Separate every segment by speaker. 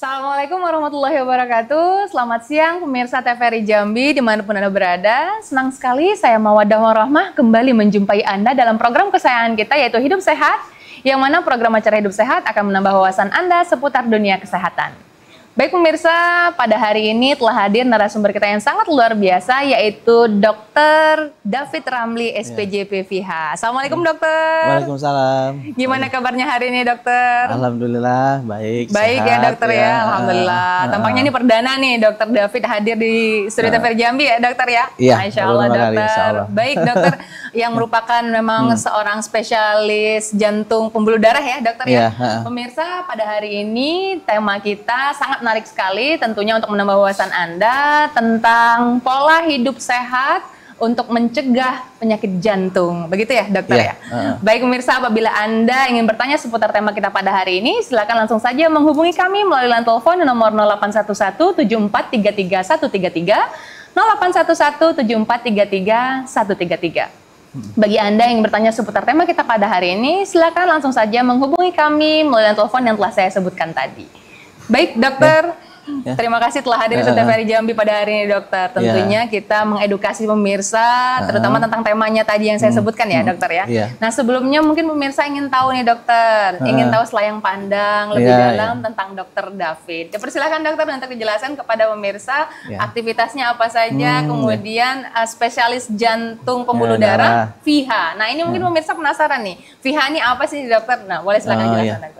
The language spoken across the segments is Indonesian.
Speaker 1: Assalamualaikum warahmatullahi wabarakatuh. Selamat siang pemirsa TVRI Jambi dimanapun Anda berada. Senang sekali saya Mawaddah Warahmah kembali menjumpai Anda dalam program kesayangan kita yaitu Hidup Sehat, yang mana program acara Hidup Sehat akan menambah wawasan Anda seputar dunia kesehatan. Baik pemirsa, pada hari ini telah hadir narasumber kita yang sangat luar biasa yaitu Dr. David Ramli, SPJP FIHA. Assalamualaikum dokter.
Speaker 2: Waalaikumsalam.
Speaker 1: Gimana kabarnya hari ini dokter?
Speaker 2: Alhamdulillah baik.
Speaker 1: Baik
Speaker 2: sehat,
Speaker 1: ya dokter ya, alhamdulillah. Tampaknya ini perdana nih dokter David hadir di studio TVRI Jambi ya dokter ya.
Speaker 2: Iya.
Speaker 1: Masya Allah dokter.
Speaker 2: Insya Allah.
Speaker 1: Baik dokter, yang merupakan memang seorang spesialis jantung pembuluh darah ya dokter ya. Pemirsa, pada hari ini tema kita sangat menarik sekali tentunya untuk menambah wawasan Anda tentang pola hidup sehat untuk mencegah penyakit jantung. Begitu ya dokter ya? Baik pemirsa, apabila Anda ingin bertanya seputar tema kita pada hari ini, silakan langsung saja menghubungi kami melalui line telepon nomor 0811 7433 133, 0811 7433 133. Bagi Anda yang ingin bertanya seputar tema kita pada hari ini, silakan langsung saja menghubungi kami melalui line telepon yang telah saya sebutkan tadi. Baik dokter, terima kasih telah hadir di TVRI Jambi pada hari ini dokter. Tentunya kita mengedukasi pemirsa, terutama tentang temanya tadi yang saya sebutkan ya dokter ya. Nah sebelumnya mungkin pemirsa ingin tahu nih dokter, ingin tahu selayang pandang lebih dalam tentang dokter David. Persilakan dokter untuk dijelaskan kepada pemirsa aktivitasnya apa saja, kemudian spesialis jantung pembuluh darah FIHA. Nah ini mungkin pemirsa penasaran nih, FIHA ini apa sih dokter? Nah boleh silakan dijelaskan dokter.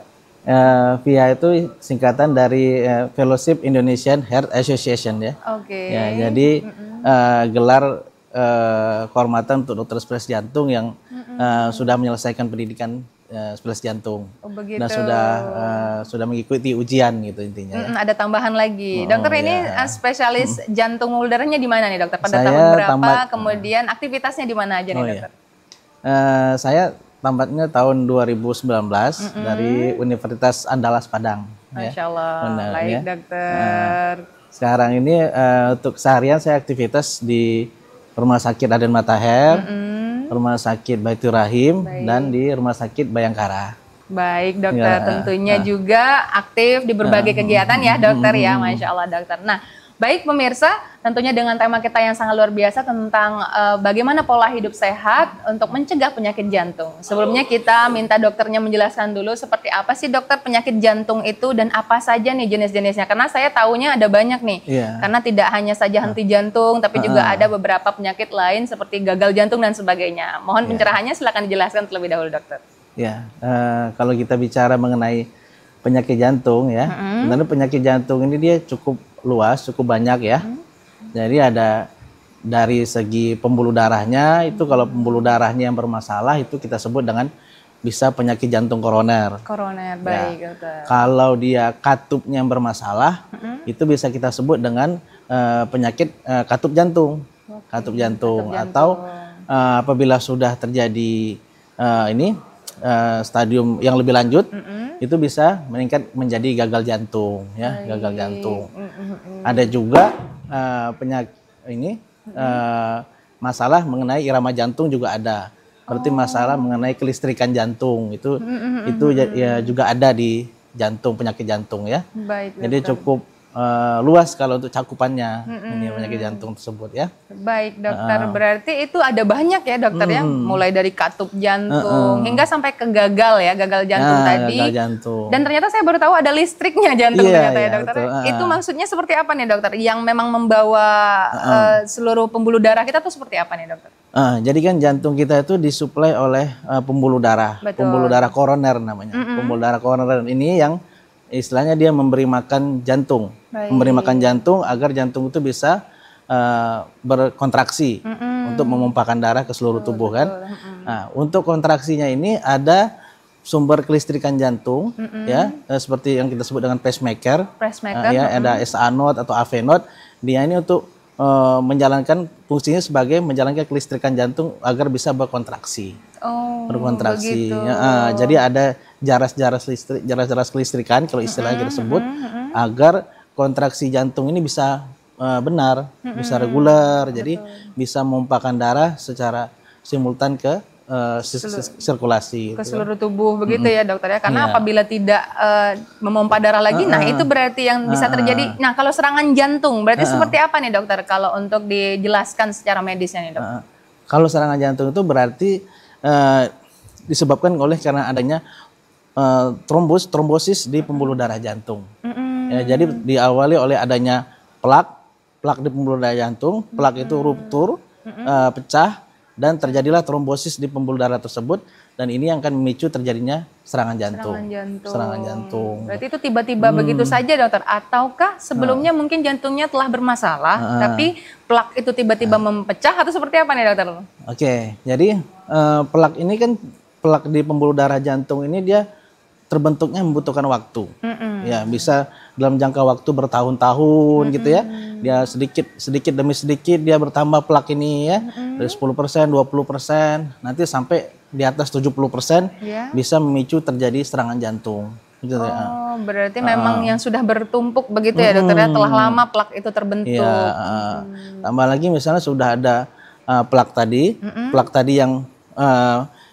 Speaker 2: FIHA itu singkatan dari Fellowship Indonesian Heart Association ya. Ya, jadi gelar kehormatan untuk dokter spesialis jantung yang sudah menyelesaikan pendidikan spesialis jantung dan sudah mengikuti ujian gitu intinya.
Speaker 1: Ada tambahan lagi, dokter ini spesialis jantung pembuluh darahnya di mana nih dokter? Pada
Speaker 2: saya
Speaker 1: tahun berapa? Kemudian aktivitasnya di mana aja nih dokter?
Speaker 2: Saya tamatnya tahun 2019 dari Universitas Andalas Padang.
Speaker 1: Masya Allah, baik dokter.
Speaker 2: Sekarang ini untuk seharian saya aktivitas di Rumah Sakit Raden Matahir, Rumah Sakit Baitur Rahim, dan di Rumah Sakit Bayangkara.
Speaker 1: Baik dokter, tentunya juga aktif di berbagai kegiatan ya dokter ya, Masya Allah dokter. Nah, baik pemirsa, tentunya dengan tema kita yang sangat luar biasa tentang bagaimana pola hidup sehat untuk mencegah penyakit jantung. Sebelumnya kita minta dokternya menjelaskan dulu seperti apa sih dokter penyakit jantung itu dan apa saja nih jenis-jenisnya. Karena saya tahunya ada banyak nih, karena tidak hanya saja henti jantung, tapi juga ada beberapa penyakit lain seperti gagal jantung dan sebagainya. Mohon pencerahannya silakan dijelaskan terlebih dahulu dokter.
Speaker 2: Ya, kalau kita bicara mengenai penyakit jantung ya, sebenarnya penyakit jantung ini dia cukup luas, cukup banyak ya. Jadi ada dari segi pembuluh darahnya, itu kalau pembuluh darahnya yang bermasalah itu kita sebut dengan bisa penyakit jantung koroner.
Speaker 1: Koroner, baik dokter.
Speaker 2: Kalau dia katupnya yang bermasalah, itu bisa kita sebut dengan penyakit katup jantung. Katup jantung. Atau apabila sudah terjadi stadium yang lebih lanjut, itu bisa meningkat menjadi gagal jantung ya, gagal jantung. Ada juga penyakit masalah mengenai irama jantung juga ada. Berarti masalah mengenai kelistrikan jantung itu ya juga ada di jantung, penyakit jantung ya.
Speaker 1: Baik,
Speaker 2: jadi cukup luas kalau untuk cakupannya ini penyakit jantung tersebut ya.
Speaker 1: Baik dokter, berarti itu ada banyak ya dokter ya, mulai dari katup jantung hingga sampai ke gagal ya, gagal jantung tadi.
Speaker 2: Gagal jantung.
Speaker 1: Dan ternyata saya baru tahu ada listriknya jantung ternyata ya dokter. Itu maksudnya seperti apa nih dokter? Yang memang membawa seluruh pembuluh darah kita tuh seperti apa nih dokter?
Speaker 2: Jadi kan jantung kita itu disuplai oleh pembuluh darah, pembuluh darah koroner namanya. Pembuluh darah koroner ini yang istilahnya dia memberi makan jantung, memberi makan jantung agar jantung itu bisa berkontraksi untuk memompakan darah ke seluruh tubuh kan. Nah, untuk kontraksinya ini ada sumber kelistrikan jantung ya, seperti yang kita sebut dengan pacemaker. Ya, ada SA node atau AV node. Dia ini untuk menjalankan fungsinya sebagai menjalankan kelistrikan jantung agar bisa berkontraksi. Berkontraksi. Jadi ada jaras-jaras kelistrikan kalau istilahnya kita sebut agar kontraksi jantung ini bisa benar, bisa reguler, jadi bisa memompakan darah secara simultan ke sirkulasi
Speaker 1: ke seluruh tubuh begitu ya dokter ya, karena apabila tidak memompa darah lagi, nah itu berarti yang bisa terjadi. Nah kalau serangan jantung berarti seperti apa nih dokter kalau untuk dijelaskan secara medisnya nih dok?
Speaker 2: Kalau serangan jantung itu berarti disebabkan oleh karena adanya trombosis di pembuluh darah jantung. Ya, jadi diawali oleh adanya plak di pembuluh darah jantung, plak itu ruptur, pecah, dan terjadilah trombosis di pembuluh darah tersebut, dan ini yang akan memicu terjadinya serangan jantung. Serangan jantung.
Speaker 1: Berarti itu tiba-tiba begitu saja dokter, ataukah sebelumnya mungkin jantungnya telah bermasalah, tapi plak itu tiba-tiba mempecah atau seperti apa nih dokter?
Speaker 2: Oke, jadi plak ini kan plak di pembuluh darah jantung ini dia terbentuknya membutuhkan waktu. Ya, bisa dalam jangka waktu bertahun-tahun gitu ya. Dia sedikit demi sedikit dia bertambah plak ini ya. Dari 10%, 20%, nanti sampai di atas 70% bisa memicu terjadi serangan jantung. Gitu,
Speaker 1: berarti memang yang sudah bertumpuk begitu ya dokter ya, telah lama plak itu terbentuk.
Speaker 2: Ya, tambah lagi misalnya sudah ada plak tadi yang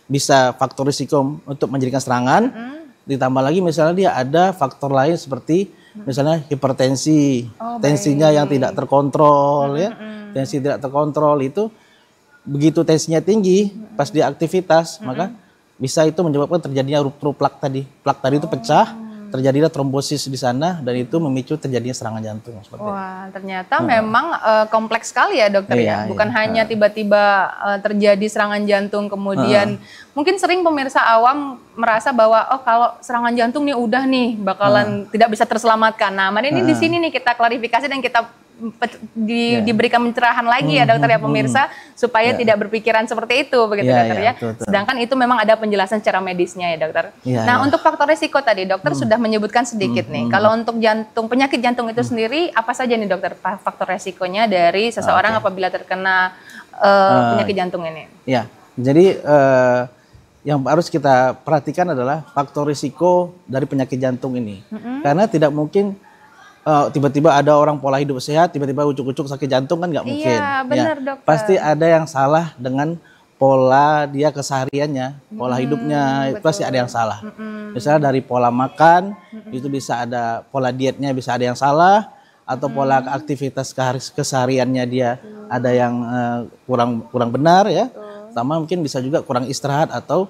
Speaker 2: bisa faktor risiko untuk menjadikan serangan. Ditambah lagi misalnya dia ada faktor lain seperti misalnya hipertensi, tensinya yang tidak terkontrol ya. Tensi tidak terkontrol itu begitu tensinya tinggi pas dia aktivitas, maka bisa itu menyebabkan terjadinya ruptur plak tadi. Plak tadi itu pecah, terjadilah trombosis di sana, dan itu memicu terjadinya serangan jantung.
Speaker 1: Wah, ternyata memang kompleks sekali ya dokter ya. Bukan hanya tiba-tiba terjadi serangan jantung kemudian mungkin sering pemirsa awam merasa bahwa kalau serangan jantung nih udah nih bakalan tidak bisa terselamatkan. Nah, ini di sini nih kita klarifikasi dan kita diberikan pencerahan lagi ya dokter ya pemirsa, supaya tidak berpikiran seperti itu begitu dokter ya. Sedangkan itu memang ada penjelasan secara medisnya ya dokter. Nah untuk faktor risiko tadi dokter sudah menyebutkan sedikit nih. Kalau untuk penyakit jantung itu sendiri apa saja nih dokter faktor risikonya dari seseorang apabila terkena penyakit jantung ini? Ya,
Speaker 2: jadi yang harus kita perhatikan adalah faktor risiko dari penyakit jantung ini. Karena tidak mungkin tiba-tiba ada orang pola hidup sehat, tiba-tiba ucuk-ucuk sakit jantung, kan nggak mungkin.
Speaker 1: Iya, benar dokter.
Speaker 2: Pasti ada yang salah dengan pola dia kesehariannya, pola hidupnya, pasti ada yang salah. Misalnya dari pola makan, itu bisa ada pola dietnya bisa ada yang salah, atau pola aktivitas kesehariannya dia ada yang kurang benar ya. Sama mungkin bisa juga kurang istirahat atau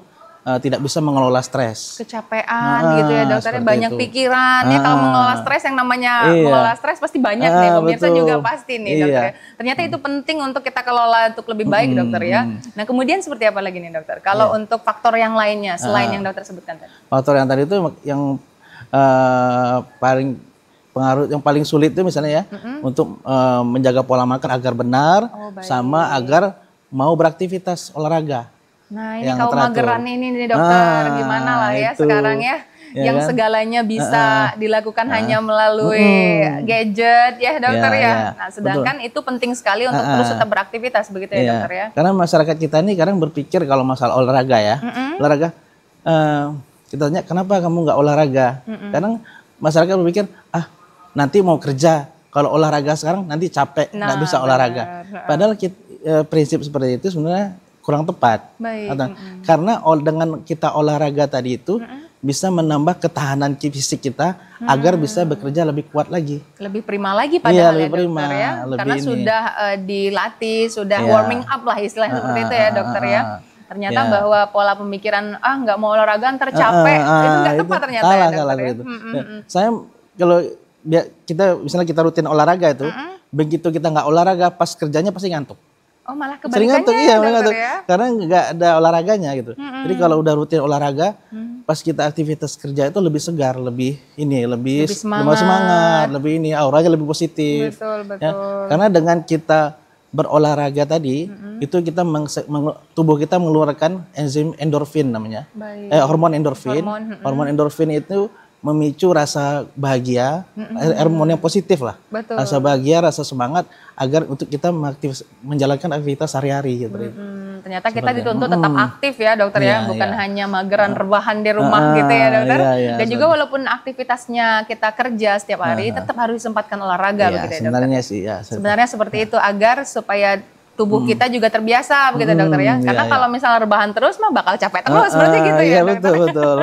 Speaker 2: tidak bisa mengelola stres.
Speaker 1: Kecapean gitu ya dokternya, banyak pikiran. Ya kalau mengelola stres, yang namanya mengelola stres pasti banyak nih, pemirsa juga pasti nih dokter. Ternyata itu penting untuk kita kelola untuk lebih baik dokter ya. Nah kemudian seperti apa lagi nih dokter? Kalau untuk faktor yang lainnya selain yang dokter sebutkan tadi?
Speaker 2: Faktor yang tadi itu yang paling pengaruh, yang paling sulit itu misalnya ya untuk menjaga pola makan agar benar, sama agar mau beraktivitas olahraga.
Speaker 1: Nah ini kalau mageran ini nih dokter, gimana lah ya sekarang ya, yang segalanya bisa dilakukan hanya melalui gadget ya dokter ya. Nah sedangkan itu penting sekali untuk terus tetap beraktivitas begitu ya dokter ya.
Speaker 2: Karena masyarakat kita ini kadang berpikir kalau masalah olahraga ya, olahraga, kita tanya kenapa kamu nggak olahraga? Kadang masyarakat berpikir nanti mau kerja, kalau olahraga sekarang nanti capek, nggak bisa olahraga. Padahal prinsip seperti itu sebenarnya kurang tepat. Karena dengan kita olahraga tadi itu bisa menambah ketahanan fisik kita agar bisa bekerja lebih kuat lagi.
Speaker 1: Lebih prima lagi padahal ya dokter ya. Karena sudah dilatih, sudah warming up lah istilahnya seperti itu ya dokter ya. Ternyata bahwa pola pemikiran nggak mau olahraga ntar capek, itu nggak tepat ternyata ya dokter ya.
Speaker 2: Saya kalau misalnya kita rutin olahraga itu, begitu kita nggak olahraga pas kerjanya pasti ngantuk.
Speaker 1: Oh malah kebalikannya dokter ya?
Speaker 2: Karena nggak ada olahraganya gitu. Jadi kalau udah rutin olahraga, pas kita aktivitas kerja itu lebih segar, lebih semangat, lebih auranya lebih positif.
Speaker 1: Betul.
Speaker 2: Ya. Karena dengan kita berolahraga tadi, itu kita tubuh kita mengeluarkan enzim endorfin namanya, hormon endorfin. Hormon endorfin itu memicu rasa bahagia, hormon yang positif lah. Rasa bahagia, rasa semangat agar untuk kita menjalankan aktivitas sehari-hari gitu.
Speaker 1: Ternyata kita dituntut tetap aktif ya dokter ya, bukan hanya mageran rebahan di rumah gitu ya dokter. Dan juga walaupun aktivitasnya kita kerja setiap hari, tetap harus disempatkan olahraga begitu ya dokter.
Speaker 2: Sebenarnya sih
Speaker 1: sebenarnya seperti itu, agar supaya tubuh kita juga terbiasa begitu dokter ya. Karena
Speaker 2: iya,
Speaker 1: kalau misalnya rebahan terus mah bakal capek terus berarti gitu
Speaker 2: iya,
Speaker 1: ya
Speaker 2: betul
Speaker 1: dokter.
Speaker 2: betul.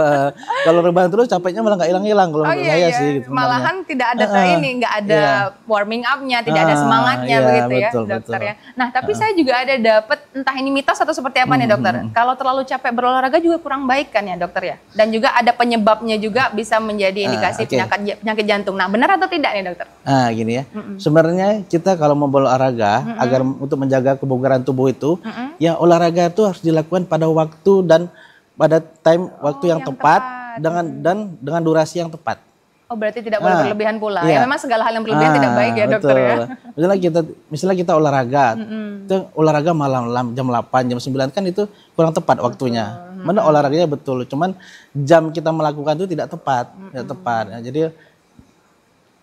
Speaker 2: Kalau rebahan terus capeknya malah nggak hilang-hilang kalau menurut saya sih gitu sebenarnya.
Speaker 1: Malahan tidak ada nggak ada
Speaker 2: Iya.
Speaker 1: warming up-nya, tidak ada semangatnya
Speaker 2: Iya,
Speaker 1: begitu ya
Speaker 2: betul,
Speaker 1: dokter
Speaker 2: betul.
Speaker 1: ya. Nah, tapi saya juga ada dapat entah ini mitos atau seperti apa nih dokter. Kalau terlalu capek berolahraga juga kurang baik kan ya dokter ya. Dan juga ada penyebabnya juga bisa menjadi indikasi penyakit jantung. Nah, benar atau tidak nih dokter?
Speaker 2: Nah, gini ya. Sebenarnya kita kalau mau berolahraga agar untuk menjaga kebugaran tubuh itu, ya olahraga itu harus dilakukan pada waktu dan pada waktu yang tepat dengan durasi yang tepat.
Speaker 1: Oh, berarti tidak boleh berlebihan pula.
Speaker 2: Iya.
Speaker 1: Ya memang segala hal yang berlebihan tidak baik ya dokter ya.
Speaker 2: Misalnya kita olahraga, itu olahraga malam jam 8, jam 9 kan itu kurang tepat waktunya. Mana olahraganya betul, cuman jam kita melakukan itu tidak tepat, tidak tepat. Ya,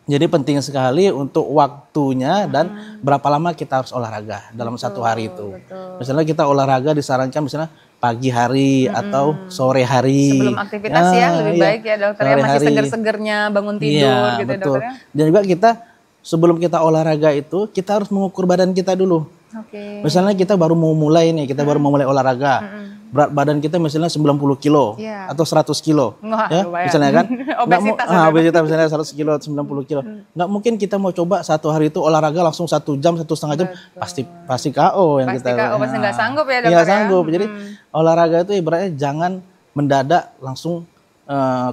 Speaker 2: jadi penting sekali untuk waktunya dan berapa lama kita harus olahraga dalam satu hari itu. Misalnya kita olahraga disarankan misalnya pagi hari atau sore hari.
Speaker 1: Sebelum aktivitas ya lebih baik ya dokter ya, masih seger-segernya bangun tidur gitu
Speaker 2: betul.
Speaker 1: dokter ya.
Speaker 2: Dan juga kita sebelum kita olahraga itu kita harus mengukur badan kita dulu. Misalnya kita baru mau mulai nih, kita baru mau mulai olahraga. Berat badan kita misalnya 90 kilo atau 100 kilo.
Speaker 1: Wah,
Speaker 2: ya, misalnya kan. Obesitas misalnya 100 kilo atau 90 kilo. Nggak mungkin kita mau coba satu hari itu olahraga langsung 1 jam, 1,5 jam. Pasti KO yang
Speaker 1: pasti
Speaker 2: kita.
Speaker 1: KO, pasti nggak sanggup ya dokter.
Speaker 2: Nggak sanggup. Jadi olahraga itu ibaratnya jangan mendadak langsung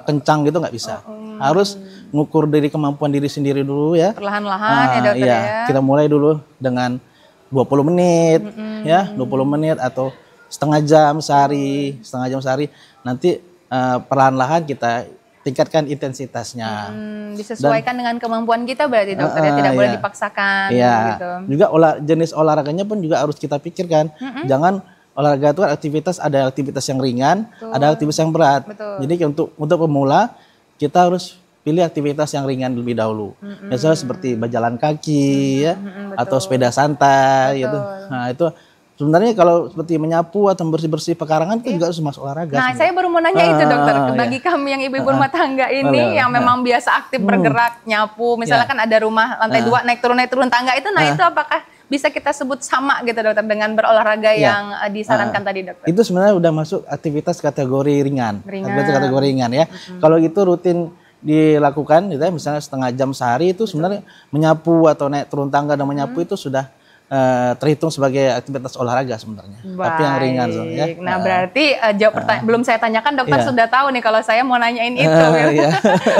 Speaker 2: kencang gitu, nggak bisa. Harus ngukur kemampuan diri sendiri dulu ya.
Speaker 1: Perlahan-lahan ya dokter ya.
Speaker 2: Kita mulai dulu dengan 20 menit ya, 20 menit atau setengah jam sehari. Nanti perlahan-lahan kita tingkatkan intensitasnya.
Speaker 1: Disesuaikan dengan kemampuan kita berarti dokter ya, tidak boleh dipaksakan gitu.
Speaker 2: Juga jenis olahraganya pun juga harus kita pikirkan. Jangan olahraga itu ada aktivitas yang ringan, ada aktivitas yang berat. Jadi untuk pemula kita harus pilih aktivitas yang ringan lebih dahulu. Misalnya seperti berjalan kaki ya, atau sepeda santai gitu. Nah, itu sebenarnya kalau seperti menyapu atau bersih-bersih pekarangan itu juga harus masuk olahraga.
Speaker 1: Nah, saya baru mau nanya itu dokter. Bagi kami yang ibu-ibu rumah tangga ini yang memang biasa aktif bergerak, nyapu, misalnya kan ada rumah lantai 2 naik turun tangga itu, nah itu apakah bisa kita sebut sama gitu dokter dengan berolahraga yang disarankan tadi dokter?
Speaker 2: Itu sebenarnya udah masuk aktivitas kategori ringan. Aktivitas kategori ringan ya. Kalau itu rutin dilakukan gitu ya, misalnya setengah jam sehari itu sebenarnya menyapu atau naik turun tangga dan menyapu itu sudah terhitung sebagai aktivitas olahraga sebenarnya. Tapi yang ringan ya.
Speaker 1: Nah, berarti belum saya tanyakan dokter sudah tahu nih kalau saya mau nanyain itu.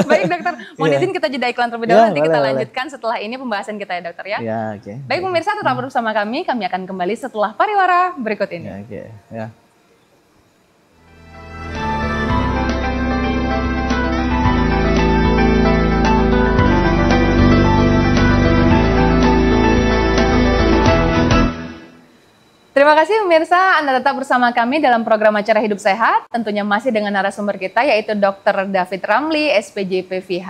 Speaker 1: Baik dokter, mohon izin kita jeda iklan terlebih dahulu, nanti kita lanjutkan setelah ini pembahasan kita ya dokter ya. Baik pemirsa, tetap bersama kami akan kembali setelah pariwara berikut ini. Terima kasih pemirsa, Anda tetap bersama kami dalam program acara Hidup Sehat. Tentunya masih dengan narasumber kita yaitu Dr. David Ramli, SPJ PVH.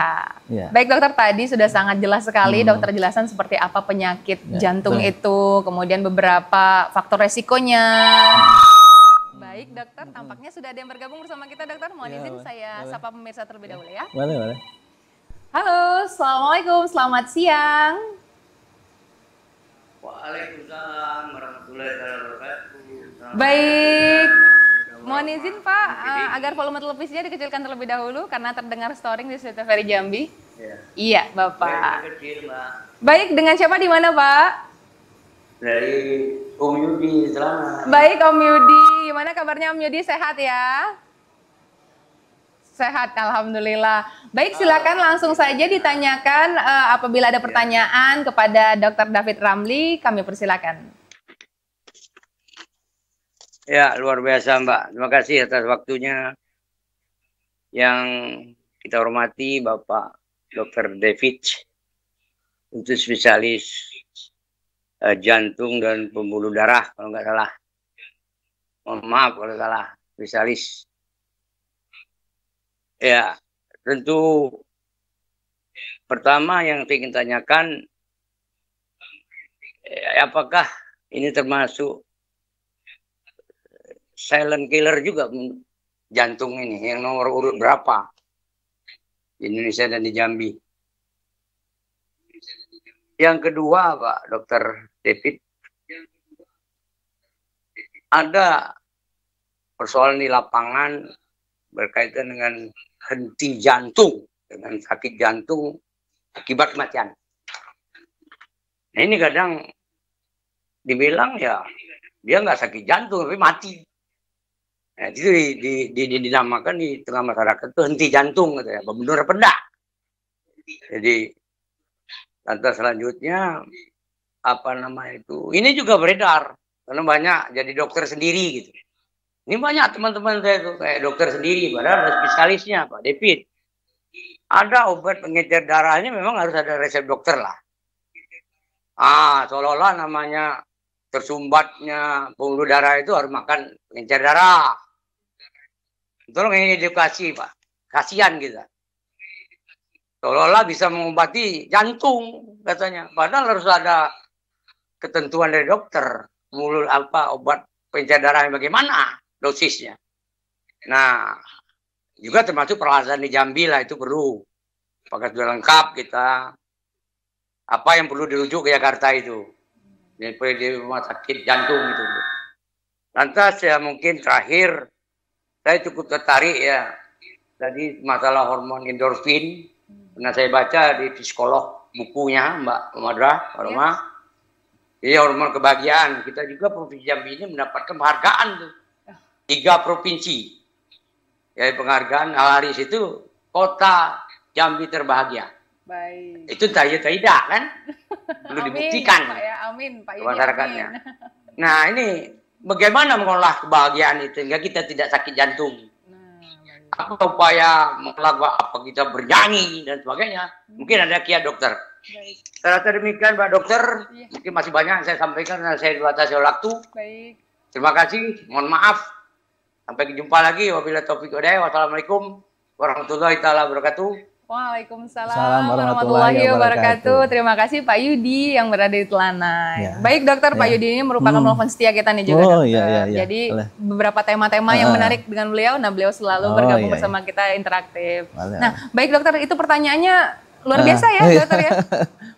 Speaker 1: Baik dokter, tadi sudah sangat jelas sekali dokter jelasan seperti apa penyakit jantung itu, kemudian beberapa faktor resikonya. Baik dokter, tampaknya sudah ada yang bergabung bersama kita dokter. Mohon izin saya sapa pemirsa terlebih dahulu ya.
Speaker 2: Boleh.
Speaker 1: Halo, Assalamualaikum, selamat siang.
Speaker 3: Waalaikumsalam warahmatullahi wabarakatuh.
Speaker 1: Baik, mohon izin Pak, agar volume televisinya dikecilkan terlebih dahulu karena terdengar storing di TVRI Jambi. Iya, Bapak. Baik, dengan siapa di mana Pak?
Speaker 3: Dari Om Yudi, selamat.
Speaker 1: Baik Om Yudi, gimana kabarnya Om Yudi, sehat ya? Sehat, alhamdulillah. Baik, silakan langsung saja ditanyakan apabila ada pertanyaan kepada Dr. David Ramli, kami persilakan.
Speaker 3: Ya, luar biasa Mbak. Terima kasih atas waktunya. Yang kita hormati Bapak Dr. David, untuk spesialis jantung dan pembuluh darah kalau nggak salah. Mohon maaf kalau salah, spesialis. Ya, tentu pertama yang saya ingin tanyakan, apakah ini termasuk silent killer juga jantung ini, yang nomor urut berapa di Indonesia dan di Jambi? Yang kedua Pak Dr. David, ada persoalan di lapangan berkaitan dengan henti jantung, dengan sakit jantung akibat kematian. Nah, ini kadang dibilang ya dia nggak sakit jantung tapi mati. Nah, itu dinamakan di tengah masyarakat itu henti jantung, katanya. Benar apa enggak? Jadi lantas selanjutnya apa nama itu? Ini juga beredar karena banyak jadi dokter sendiri gitu. Ini banyak teman-teman saya tuh kayak dokter sendiri, padahal ada spesialisnya, Pak David. Ada obat pengencer darahnya memang harus ada resep dokter lah. Seolah-olah namanya tersumbatnya pembuluh darah itu harus makan pengencer darah. Tolong ini edukasi, Pak. Kasihan kita. Seolah-olah bisa mengobati jantung katanya. Padahal harus ada ketentuan dari dokter. Mulut obat pengencer darahnya bagaimana dosisnya. Nah, juga termasuk peralatan di Jambi lah itu perlu. Apakah sudah lengkap kita. Apa yang perlu dirujuk ke Jakarta itu. Di rumah sakit jantung itu. Lantas ya mungkin terakhir saya cukup tertarik ya tadi masalah hormon endorfin. Pernah saya baca di psikolog bukunya Mbak Madra, Pak Roma. Jadi hormon kebahagiaan. Kita juga Provinsi Jambi ini mendapatkan penghargaan tuh. 3 provinsi. Ya penghargaan Haris itu kota Jambi terbahagia.
Speaker 1: Baik.
Speaker 3: Itu tidak kan? Perlu dibuktikan.
Speaker 1: Pak ya, amin Pak Yudi.
Speaker 3: Masyarakatnya. Nah ini bagaimana mengolah kebahagiaan itu sehingga kita tidak sakit jantung? Apa upaya melakukan apa kita bernyanyi dan sebagainya? Mungkin ada kiat dokter. Baik. Demikian Pak Dokter. Iya. Mungkin masih banyak yang saya sampaikan karena saya dibatasi waktu. Baik. Terima kasih. Mohon maaf. Sampai jumpa lagi. Wabillahi taufiq wal hidayah. Wassalamualaikum warahmatullahi taala wabarakatuh.
Speaker 1: Waalaikumsalam warahmatullahi wabarakatuh. Terima kasih Pak Yudi yang berada di Telanai. Ya. Baik dokter, Pak Yudi ini merupakan penelpon setia kita nih juga dokter. Iya. Jadi beberapa tema-tema yang menarik dengan beliau, nah beliau selalu bergabung bersama kita interaktif. Nah baik dokter, itu pertanyaannya luar biasa ya dokter ya.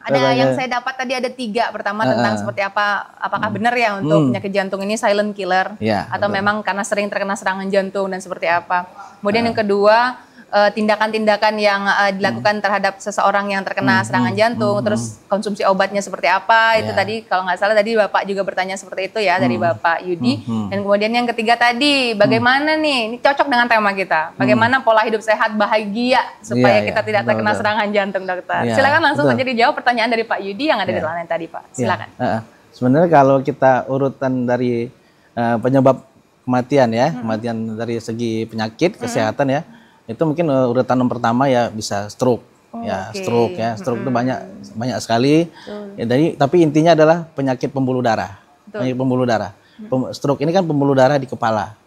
Speaker 1: Ada yang saya dapat tadi ada 3. Pertama tentang seperti apa, apakah benar ya untuk penyakit jantung ini silent killer atau memang karena sering terkena serangan jantung dan seperti apa. Kemudian yang kedua, tindakan-tindakan yang dilakukan terhadap seseorang yang terkena serangan jantung, terus konsumsi obatnya seperti apa, itu tadi kalau nggak salah tadi Bapak juga bertanya seperti itu ya dari Bapak Yudi. Dan kemudian yang ketiga tadi, bagaimana nih, ini cocok dengan tema kita, bagaimana pola hidup sehat bahagia supaya kita tidak terkena serangan jantung dokter. Silakan langsung saja dijawab pertanyaan dari Pak Yudi yang ada di Telanai tadi Pak, silakan.
Speaker 2: Sebenarnya kalau kita urutan dari penyebab kematian ya, kematian dari segi penyakit, kesehatan ya, itu mungkin urutan yang pertama ya bisa stroke. Stroke itu banyak sekali. Ya, tapi intinya adalah penyakit pembuluh darah. Penyakit pembuluh darah. Stroke ini kan pembuluh darah di kepala,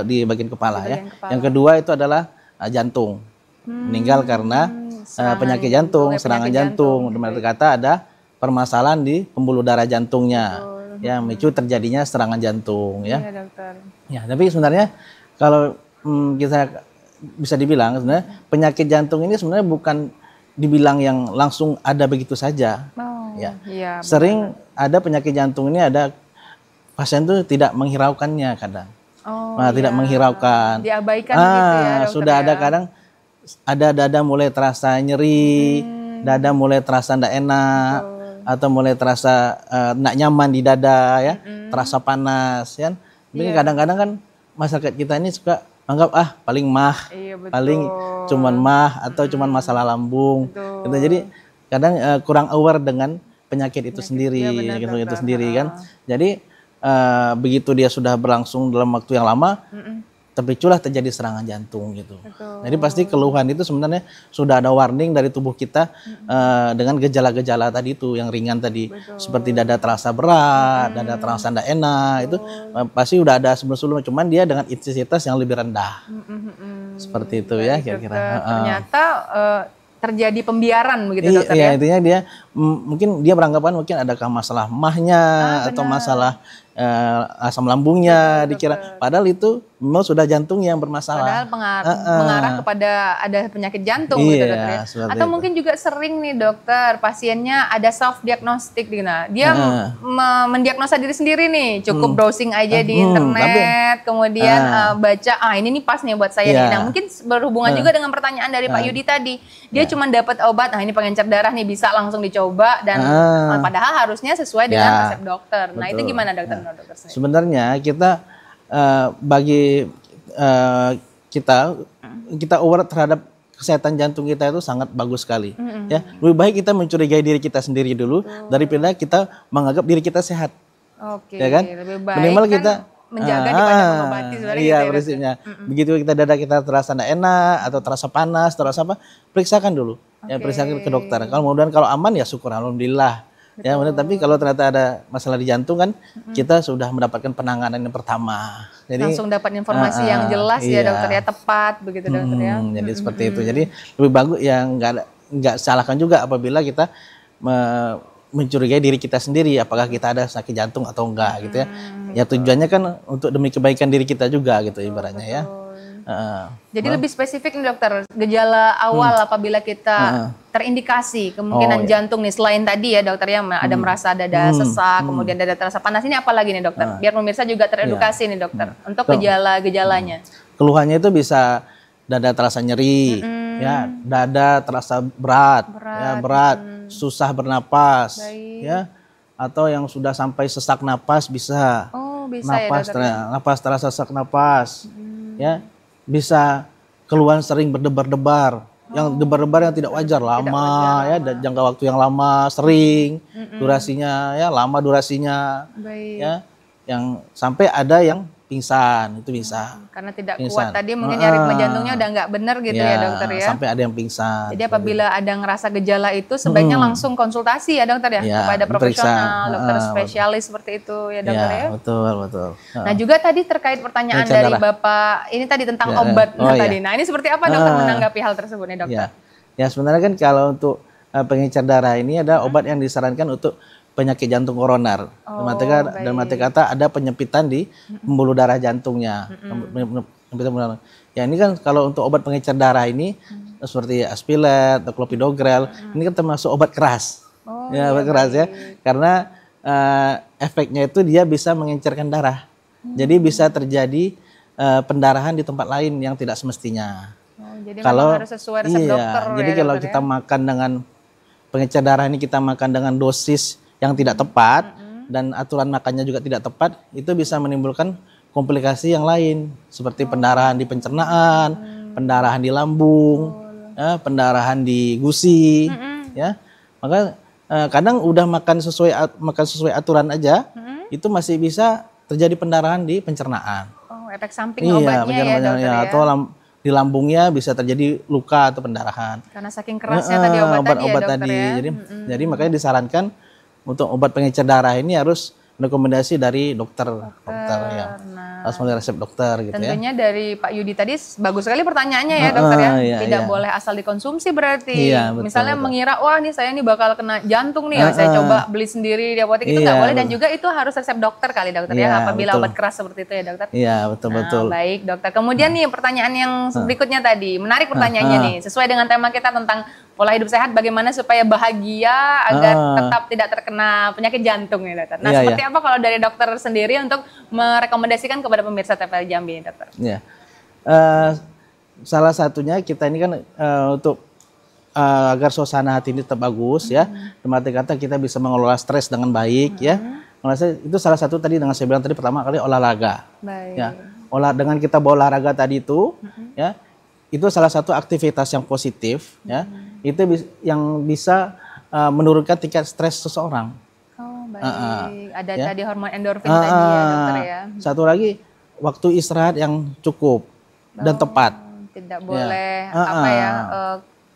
Speaker 2: di bagian kepala ya. Yang kedua itu adalah jantung. Meninggal karena penyakit jantung, serangan jantung. Dengan kata ada permasalahan di pembuluh darah jantungnya. Ya, memicu terjadinya serangan jantung ya. Iya, dokter. Ya, tapi sebenarnya kalau kita bisa dibilang sebenarnya penyakit jantung ini sebenarnya bukan dibilang yang langsung ada begitu saja. Sering ada penyakit jantung ini ada pasien tuh tidak menghiraukannya kadang. Tidak menghiraukan.
Speaker 1: Diabaikan gitu ya dokter.
Speaker 2: Sudah ada kadang ada dada mulai terasa nyeri, dada mulai terasa tidak enak, atau mulai terasa tidak nyaman di dada ya, terasa panas ya. Jadi kadang-kadang kan masyarakat kita ini suka anggap paling paling cuman atau cuman masalah lambung gitu. Jadi kadang kurang aware dengan penyakit itu sendiri itu sendiri kan. Jadi begitu dia sudah berlangsung dalam waktu yang lama terpiculah terjadi serangan jantung gitu. Jadi pasti keluhan itu sebenarnya sudah ada warning dari tubuh kita dengan gejala-gejala tadi itu yang ringan tadi, seperti dada terasa berat, dada terasa tidak enak, itu pasti udah ada sebelum-sebelumnya, cuman dia dengan intensitas yang lebih rendah. Seperti itu ya kira-kira.
Speaker 1: Ternyata terjadi pembiaran begitu dokter ya?
Speaker 2: Intinya dia mungkin dia beranggapan mungkin adakah masalah mahnya atau masalah asam lambungnya dikira, padahal itu memang sudah jantung yang bermasalah.
Speaker 1: Padahal mengarah kepada ada penyakit jantung gitu dokter ya. Atau mungkin juga sering nih dokter, pasiennya ada self diagnostik dia mendiagnosa diri sendiri nih, cukup browsing aja di internet, kemudian baca ini nih pas nih buat saya nih. Nah, mungkin berhubungan juga dengan pertanyaan dari Pak Yudi tadi. Dia cuma dapat obat, ini pengencer darah nih, bisa langsung dicoba dan padahal harusnya sesuai dengan resep dokter. Nah, itu gimana dokter?
Speaker 2: Sebenarnya kita bagi kita aware terhadap kesehatan jantung kita itu sangat bagus sekali. Ya, lebih baik kita mencurigai diri kita sendiri dulu daripada kita menganggap diri kita sehat.
Speaker 1: Oke,
Speaker 2: ya kan?
Speaker 1: Lebih baik
Speaker 2: minimal kita
Speaker 1: menjaga daripada mengobati sebenarnya.
Speaker 2: Iya, prinsipnya. Begitu dada kita terasa tidak enak atau terasa panas, terasa apa, periksakan dulu. Ya, periksakan ke dokter. Kalau aman ya syukur alhamdulillah. Ya, tapi kalau ternyata ada masalah di jantung kan, kita sudah mendapatkan penanganan yang pertama. Jadi
Speaker 1: langsung dapat informasi yang jelas ya dokter ya, tepat begitu dokter ya.
Speaker 2: Jadi seperti itu. Jadi lebih bagus yang nggak salahkan juga apabila kita mencurigai diri kita sendiri apakah kita ada sakit jantung atau enggak gitu ya. Ya tujuannya kan untuk demi kebaikan diri kita juga gitu ibaratnya ya.
Speaker 1: Jadi lebih spesifik nih dokter, gejala awal apabila kita terindikasi kemungkinan jantung nih, selain tadi ya dokter ya, ada merasa dada sesak, kemudian dada terasa panas, ini apa lagi nih dokter? Biar pemirsa juga teredukasi nih dokter, untuk gejala-gejalanya.
Speaker 2: Keluhannya itu bisa dada terasa nyeri, ya, dada terasa berat, susah bernapas, ya, atau yang sudah sampai sesak napas bisa, napas,
Speaker 1: ya,
Speaker 2: napas terasa sesak napas, ya. Bisa keluhan sering berdebar-debar, yang debar-debar yang tidak wajar, lama ya, dan jangka waktu yang lama, sering, durasinya ya lama durasinya, ya, yang sampai ada yang pingsan, itu bisa.
Speaker 1: Karena tidak kuat tadi mungkin ritme jantungnya udah nggak benar gitu ya dokter ya.
Speaker 2: Sampai ada yang pingsan.
Speaker 1: Jadi apabila ada ngerasa gejala itu sebaiknya langsung konsultasi ya dokter ya, kepada profesional, dokter spesialis seperti itu ya dokter ya.
Speaker 2: Betul.
Speaker 1: Nah juga tadi terkait pertanyaan dari Bapak, ini tadi tentang obat tadi. Nah ini seperti apa dokter menanggapi hal tersebut nih dokter?
Speaker 2: Ya sebenarnya kan kalau untuk pengencer darah ini ada obat yang disarankan untuk penyakit jantung koroner. Dalam arti kata ada penyempitan di pembuluh darah jantungnya. Ya ini kan kalau untuk obat pengencer darah ini seperti Aspilet atau Clopidogrel, ini kan termasuk obat keras. Obat keras ya. Karena efeknya itu dia bisa mengencerkan darah. Jadi bisa terjadi pendarahan di tempat lain yang tidak semestinya.
Speaker 1: Jadi kalau harus sesuai resep dokter.
Speaker 2: Jadi
Speaker 1: ya,
Speaker 2: kalau kita makan dengan pengencer darah ini, kita makan dengan dosis yang tidak tepat dan aturan makannya juga tidak tepat, itu bisa menimbulkan komplikasi yang lain seperti pendarahan di pencernaan, pendarahan di lambung, ya, pendarahan di gusi, ya. Maka kadang udah makan sesuai aturan aja, itu masih bisa terjadi pendarahan di pencernaan.
Speaker 1: Efek samping obatnya ya dokter ya.
Speaker 2: Atau di lambungnya bisa terjadi luka atau pendarahan.
Speaker 1: Karena saking kerasnya tadi obat tadi ya dokter ya.
Speaker 2: Jadi makanya disarankan untuk obat pengencer darah ini harus rekomendasi dari dokter ya. Harus melalui resep dokter gitu.
Speaker 1: Tentunya dari Pak Yudi tadi bagus sekali pertanyaannya ya dokter ya. Tidak boleh asal dikonsumsi berarti. Misalnya mengira wah nih saya nih bakal kena jantung nih, saya coba beli sendiri di apotek, itu nggak boleh, dan juga itu harus resep dokter kali dokter ya, apabila obat keras seperti itu ya dokter.
Speaker 2: Iya betul.
Speaker 1: Baik dokter. Kemudian nih pertanyaan yang berikutnya tadi, menarik pertanyaannya nih, sesuai dengan tema kita tentang pola hidup sehat, bagaimana supaya bahagia agar tetap tidak terkena penyakit jantung ya dokter. Nah seperti apa kalau dari dokter sendiri untuk merekomendasikan kepada pemirsa TVRI Jambi dokter?
Speaker 2: Ya, salah satunya kita ini kan untuk agar suasana hati ini tetap bagus ya, arti kata kita bisa mengelola stres dengan baik ya. Itu salah satu tadi dengan saya bilang tadi, pertama kali olahraga. Ya, dengan kita berolahraga tadi itu ya, itu salah satu aktivitas yang positif ya, itu yang bisa menurunkan tingkat stres seseorang.
Speaker 1: Baik, ada tadi hormon endorfin tadi ya dokter ya.
Speaker 2: Satu lagi, waktu istirahat yang cukup dan tepat.
Speaker 1: Tidak boleh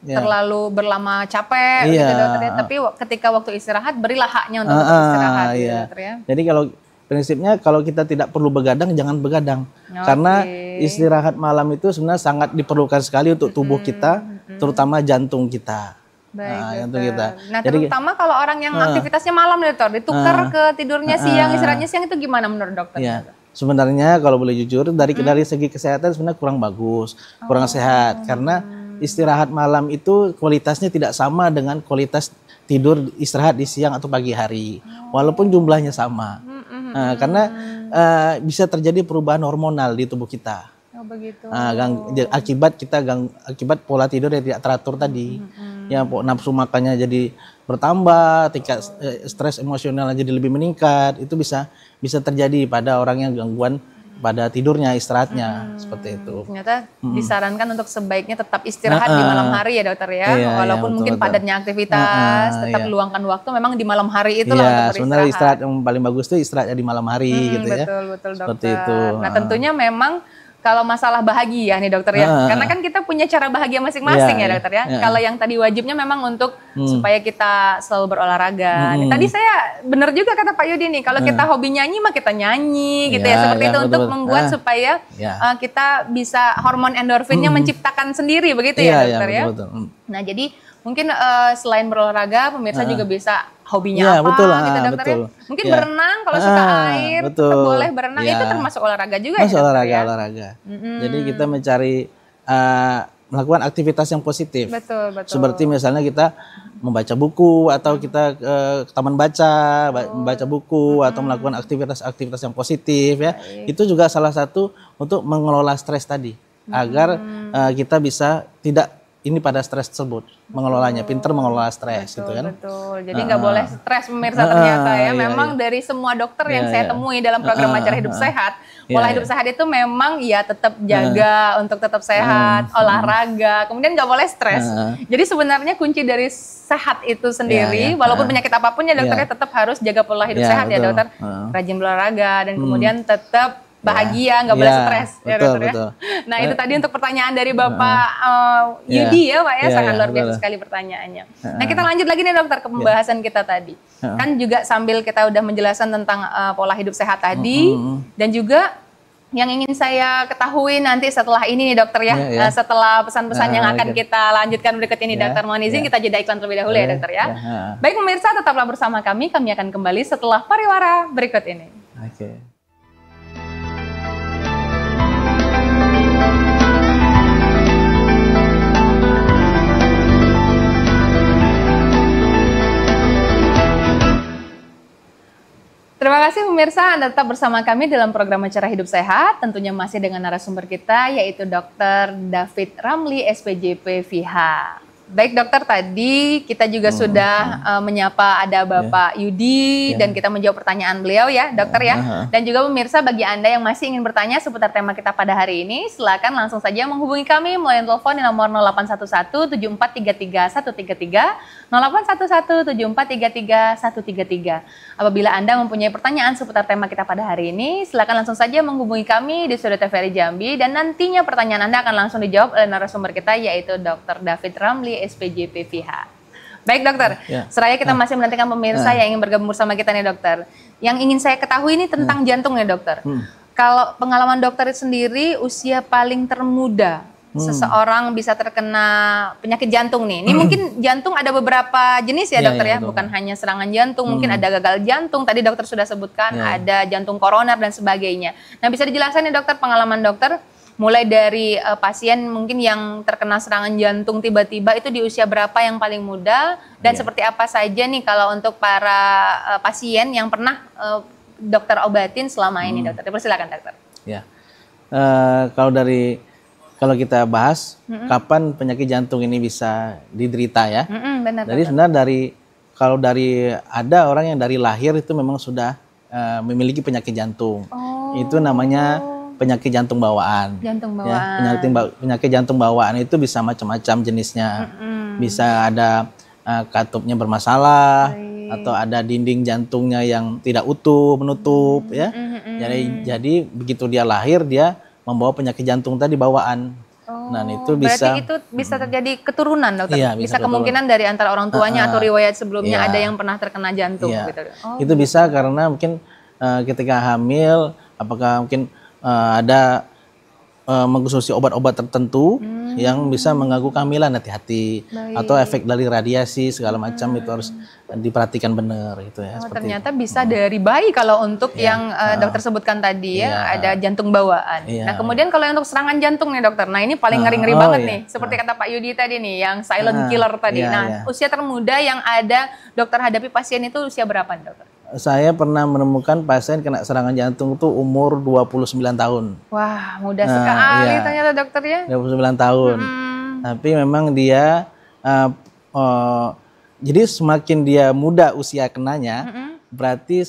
Speaker 1: terlalu berlama capek gitu dokter ya. Tapi ketika waktu istirahat berilah haknya untuk istirahat gitu dokter ya. Jadi
Speaker 2: prinsipnya kalau kita tidak perlu begadang, jangan begadang. Karena istirahat malam itu sebenarnya sangat diperlukan sekali untuk tubuh kita, terutama jantung kita.
Speaker 1: Baik,
Speaker 2: untuk kita.
Speaker 1: Nah,
Speaker 2: Jadi,
Speaker 1: terutama kalau orang yang aktivitasnya malam nih, dokter, ditukar ke tidurnya siang, istirahatnya siang, itu gimana menurut dokter?
Speaker 2: Ya, sebenarnya kalau boleh jujur dari segi kesehatan sebenarnya kurang bagus, kurang sehat, karena istirahat malam itu kualitasnya tidak sama dengan kualitas tidur istirahat di siang atau pagi hari, walaupun jumlahnya sama. Karena bisa terjadi perubahan hormonal di tubuh kita.
Speaker 1: Begitu.
Speaker 2: Akibat pola tidur yang tidak teratur tadi, ya nafsu makannya jadi bertambah, tingkat stres emosional jadi lebih meningkat. Itu bisa terjadi pada orang yang gangguan pada tidurnya, istirahatnya, seperti itu.
Speaker 1: Ternyata disarankan untuk sebaiknya tetap istirahat di malam hari ya dokter ya, walaupun mungkin padatnya aktivitas, tetap luangkan waktu memang di malam hari itulah untuk
Speaker 2: sebenarnya istirahat yang paling bagus itu istirahatnya di malam hari gitu ya.
Speaker 1: Betul dokter.
Speaker 2: Seperti itu.
Speaker 1: Nah tentunya memang kalau masalah bahagia nih dokter ya, karena kan kita punya cara bahagia masing-masing ya dokter ya. Kalau yang tadi wajibnya memang untuk supaya kita selalu berolahraga. Nih, tadi saya benar juga kata Pak Yudi nih, kalau kita hobi nyanyi mah kita nyanyi gitu ya, seperti itu untuk membuat supaya kita bisa hormon endorfinnya menciptakan sendiri begitu ya dokter ya. Nah jadi mungkin selain berolahraga, pemirsa juga bisa hobinya apa gitu dokter ya. Mungkin berenang kalau suka air, boleh berenang, itu termasuk olahraga juga ya dokter ya.
Speaker 2: Olahraga. Jadi kita mencari melakukan aktivitas yang positif.
Speaker 1: Betul.
Speaker 2: Seperti misalnya kita membaca buku atau kita ke taman membaca buku atau melakukan aktivitas yang positif ya. Itu juga salah satu untuk mengelola stres tadi agar kita bisa tidak pada stres tersebut, mengelolanya, pinter mengelola stres gitu kan.
Speaker 1: Betul. Jadi nggak boleh stres pemirsa ternyata ya. Memang dari semua dokter yang saya temui dalam program Acara Hidup Sehat, pola hidup sehat itu memang ya tetap jaga untuk tetap sehat, olahraga, kemudian nggak boleh stres. Jadi sebenarnya kunci dari sehat itu sendiri, walaupun penyakit apapun ya dokternya tetap harus jaga pola hidup sehat ya dokter. Rajin berolahraga dan kemudian tetap bahagia, nggak boleh stres ya dokter ya. Nah itu tadi untuk pertanyaan dari Bapak Yudi ya Pak ya, sangat luar biasa sekali pertanyaannya. Nah kita lanjut lagi nih dokter ke pembahasan kita tadi. Kan juga sambil kita udah menjelaskan tentang pola hidup sehat tadi, dan juga yang ingin saya ketahui nanti setelah ini nih dokter ya, setelah pesan-pesan yang akan kita lanjutkan berikut ini dokter, mohon izin kita jeda iklan terlebih dahulu ya dokter ya. Baik pemirsa, tetaplah bersama kami akan kembali setelah pariwara berikut ini. Terima kasih pemirsa, Anda tetap bersama kami dalam program Acara Hidup Sehat, tentunya masih dengan narasumber kita yaitu Dr. David Ramli, SPJP FIH. Baik dokter, tadi kita juga sudah menyapa ada Bapak Yudi dan kita menjawab pertanyaan beliau ya dokter ya. Dan juga pemirsa, bagi Anda yang masih ingin bertanya seputar tema kita pada hari ini, silakan langsung saja menghubungi kami melalui telepon di nomor 0811 7433 133, 0811 7433 133. Apabila Anda mempunyai pertanyaan seputar tema kita pada hari ini, silakan langsung saja menghubungi kami di Studio TVRI Jambi, dan nantinya pertanyaan Anda akan langsung dijawab oleh narasumber kita yaitu Dr. David Ramli, SPJP FIH. Baik dokter, seraya kita masih menantikan pemirsa yang ingin bergabung bersama kita nih dokter. Yang ingin saya ketahui ini tentang jantung nih dokter. Kalau pengalaman dokter sendiri, usia paling termuda seseorang bisa terkena penyakit jantung nih. Ini mungkin jantung ada beberapa jenis ya dokter ya, bukan hanya serangan jantung, mungkin ada gagal jantung, tadi dokter sudah sebutkan, ada jantung koroner dan sebagainya. Nah bisa dijelaskan nih dokter, pengalaman dokter mulai dari pasien mungkin yang terkena serangan jantung tiba-tiba itu di usia berapa yang paling muda, dan seperti apa saja nih kalau untuk para pasien yang pernah dokter obatin selama ini dokter. Persilakan dokter.
Speaker 2: Ya, kalau kita bahas kapan penyakit jantung ini bisa diderita ya.
Speaker 1: Benar,
Speaker 2: jadi sebenarnya ada orang yang dari lahir itu memang sudah memiliki penyakit jantung. Itu namanya penyakit jantung bawaan. Ya, penyakit jantung bawaan itu bisa macam-macam jenisnya. Bisa ada katupnya bermasalah, atau ada dinding jantungnya yang tidak utuh, menutup ya. Jadi begitu dia lahir dia membawa penyakit jantung tadi bawaan. Nah, itu bisa. Berarti
Speaker 1: itu bisa terjadi keturunan dokter. Iya, bisa kemungkinan dari antara orang tuanya atau riwayat sebelumnya ada yang pernah terkena jantung gitu.
Speaker 2: Itu bisa karena mungkin ketika hamil, apakah mungkin ada mengkonsumsi obat-obat tertentu yang bisa mengganggu kehamilan, hati-hati. Atau efek dari radiasi segala macam itu harus diperhatikan benar gitu ya.
Speaker 1: Ternyata bisa dari bayi kalau untuk yang dokter sebutkan tadi ya, ada jantung bawaan. Nah kemudian kalau yang untuk serangan jantung nih dokter, nah ini paling ngeri-ngeri banget nih. Seperti kata Pak Yudi tadi nih, yang silent killer tadi. Nah usia termuda yang ada dokter hadapi pasien itu usia berapa nih dokter?
Speaker 2: Saya pernah menemukan pasien kena serangan jantung itu umur 29 tahun.
Speaker 1: Wah, muda sekali ternyata dokter ya.
Speaker 2: 29 tahun. Tapi memang dia, jadi semakin dia muda usia kenanya, berarti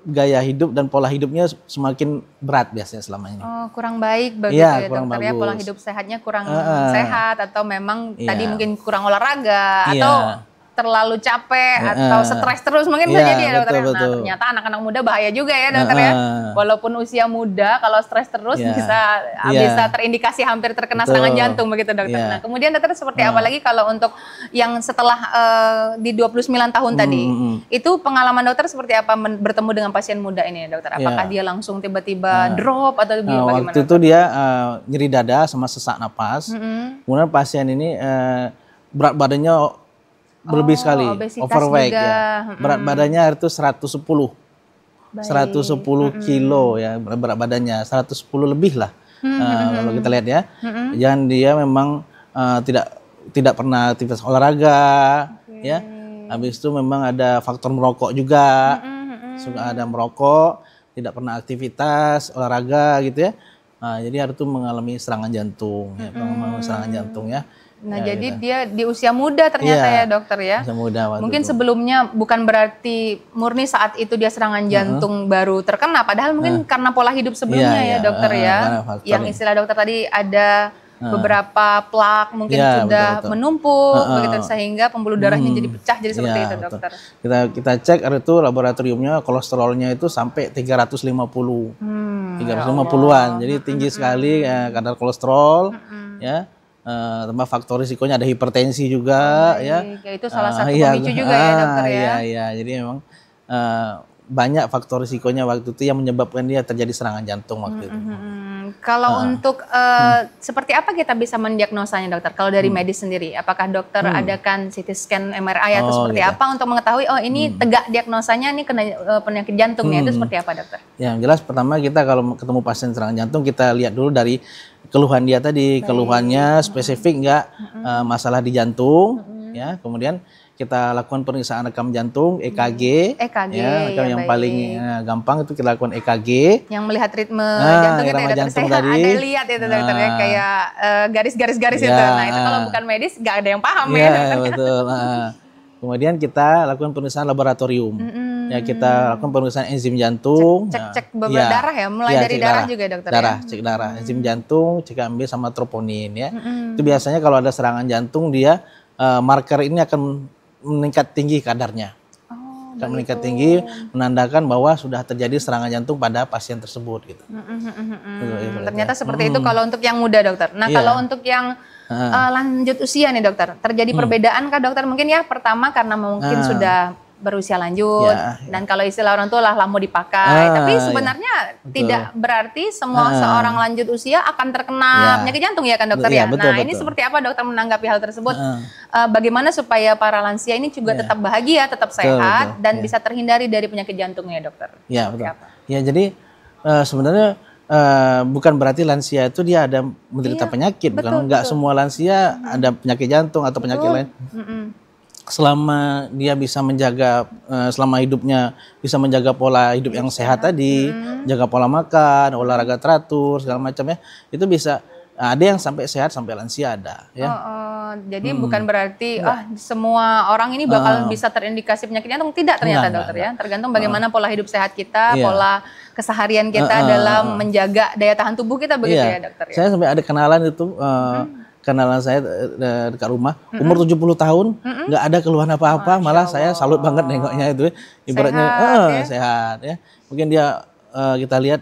Speaker 2: gaya hidup dan pola hidupnya semakin berat biasanya selama ini.
Speaker 1: Oh, kurang baik begitu ya dokter ya, pola hidup sehatnya kurang sehat, atau memang tadi mungkin kurang olahraga, atau terlalu capek atau stres terus mungkin bisa jadi ya dokter. Nah ternyata anak-anak muda bahaya juga ya dokter ya. Walaupun usia muda kalau stres terus bisa terindikasi hampir terkena serangan jantung begitu dokter. Nah kemudian dokter seperti apa lagi kalau untuk yang setelah di 29 tahun tadi, itu pengalaman dokter seperti apa bertemu dengan pasien muda ini ya dokter? Apakah dia langsung tiba-tiba drop atau bagaimana?
Speaker 2: Waktu itu dia nyeri dada sama sesak napas. Kemudian pasien ini berat badannya berlebih sekali, overweight ya. Berat badannya itu 110 kilo ya berat badannya, 110 lebih lah. Kalau kita lihat ya. Dan dia memang tidak pernah aktivitas olahraga ya. Habis itu memang ada faktor merokok juga. Suka ada merokok, tidak pernah aktivitas olahraga gitu ya. Jadi harus mengalami serangan jantung ya, serangan jantung ya.
Speaker 1: Nah jadi gitu. Dia di usia muda ternyata ya dokter ya.
Speaker 2: Usia muda
Speaker 1: mungkin sebelumnya bukan berarti murni saat itu dia serangan jantung baru terkena, padahal mungkin karena pola hidup sebelumnya ya dokter ya. Yang istilah dokter tadi ada beberapa plak mungkin sudah menumpuk begitu sehingga pembuluh darahnya jadi pecah, jadi seperti itu dokter.
Speaker 2: Kita cek itu laboratoriumnya kolesterolnya itu sampai 350. 350-an. Jadi tinggi sekali kadar kolesterol ya. Tambah faktor risikonya ada hipertensi juga ya.
Speaker 1: Itu salah satu pemicu juga ya dokter ya.
Speaker 2: Iya, jadi memang banyak faktor risikonya waktu itu yang menyebabkan dia terjadi serangan jantung waktu itu.
Speaker 1: Kalau untuk seperti apa kita bisa mendiagnosanya dokter? Kalau dari medis sendiri, apakah dokter adakan CT scan, MRI atau seperti apa untuk mengetahui ini tegak diagnosanya nih kena penyakit jantungnya, itu seperti apa dokter?
Speaker 2: Yang jelas pertama kita kalau ketemu pasien serangan jantung kita lihat dulu dari keluhan dia tadi, keluhannya spesifik nggak masalah di jantung ya. Kemudian kita lakukan pemeriksaan rekam jantung, EKG. Ya, yang paling gampang itu kita lakukan EKG.
Speaker 1: Yang melihat ritme jantung itu ya dokter. Saya ada lihat itu dokter ya, kayak garis-garis itu. Nah itu kalau bukan medis nggak ada yang paham ya dokter.
Speaker 2: Betul. Kemudian kita lakukan pemeriksaan laboratorium. Ya kita lakukan pemeriksaan enzim jantung.
Speaker 1: Cek darah ya, mulai dari darah juga dokter.
Speaker 2: Cek darah, enzim jantung, CKMB sama troponin ya. Itu biasanya kalau ada serangan jantung dia marker ini akan meningkat tinggi kadarnya. Meningkat tinggi menandakan bahwa sudah terjadi serangan jantung pada pasien tersebut gitu.
Speaker 1: Ternyata seperti itu kalau untuk yang muda dokter. Nah kalau untuk yang lanjut usia nih dokter, terjadi perbedaan kah dokter? Mungkin ya pertama karena mungkin sudah berusia lanjut dan kalau istilah orang tua lah mau dipakai, tapi sebenarnya tidak berarti semua seorang lanjut usia akan terkena penyakit jantung ya kan dokter ya. Nah ini seperti apa dokter menanggapi hal tersebut? Bagaimana supaya para lansia ini juga tetap bahagia, tetap sehat dan bisa terhindari dari penyakit jantungnya dokter?
Speaker 2: Ya betul. Ya jadi sebenarnya bukan berarti lansia itu dia ada menderita penyakit, bukan enggak semua lansia ada penyakit jantung atau penyakit lain. Selama dia bisa menjaga selama hidupnya bisa menjaga pola hidup yang sehat tadi, jaga pola makan, olahraga teratur segala macam ya, itu bisa ada yang sampai sehat sampai lansia ada ya.
Speaker 1: Jadi bukan berarti semua orang ini bakal bisa terindikasi penyakit jantung, tidak ternyata dokter ya. Tergantung bagaimana pola hidup sehat kita, pola keseharian kita dalam menjaga daya tahan tubuh kita begitu ya dokter ya. Saya
Speaker 2: sampai ada kenalan itu kenalan saya dekat rumah, umur 70 tahun, nggak ada keluhan apa-apa, malah saya salut banget nengoknya itu, ibaratnya sehat ya. Mungkin dia kita lihat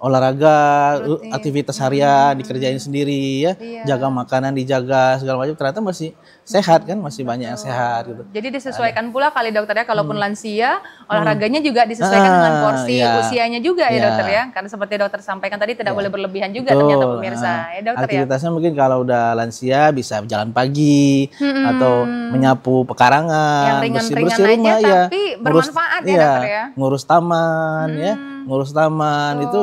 Speaker 2: olahraga,
Speaker 1: rutin.
Speaker 2: aktivitas harian dikerjain sendiri ya, jaga makanan dijaga segala macam, ternyata masih sehat kan, masih banyak yang sehat gitu.
Speaker 1: Jadi disesuaikan pula kali dokter ya, kalaupun lansia olahraganya juga disesuaikan dengan porsi usianya juga ya dokter ya, karena seperti dokter sampaikan tadi tidak boleh berlebihan juga ternyata pemirsa ya dokter.
Speaker 2: Aktivitasnya mungkin kalau udah lansia bisa jalan pagi atau menyapu pekarangan,
Speaker 1: yang
Speaker 2: bersih-bersih rumah
Speaker 1: aja,
Speaker 2: ya,
Speaker 1: tapi bermanfaat ya dokter ya.
Speaker 2: Ngurus taman ya, ngurus taman itu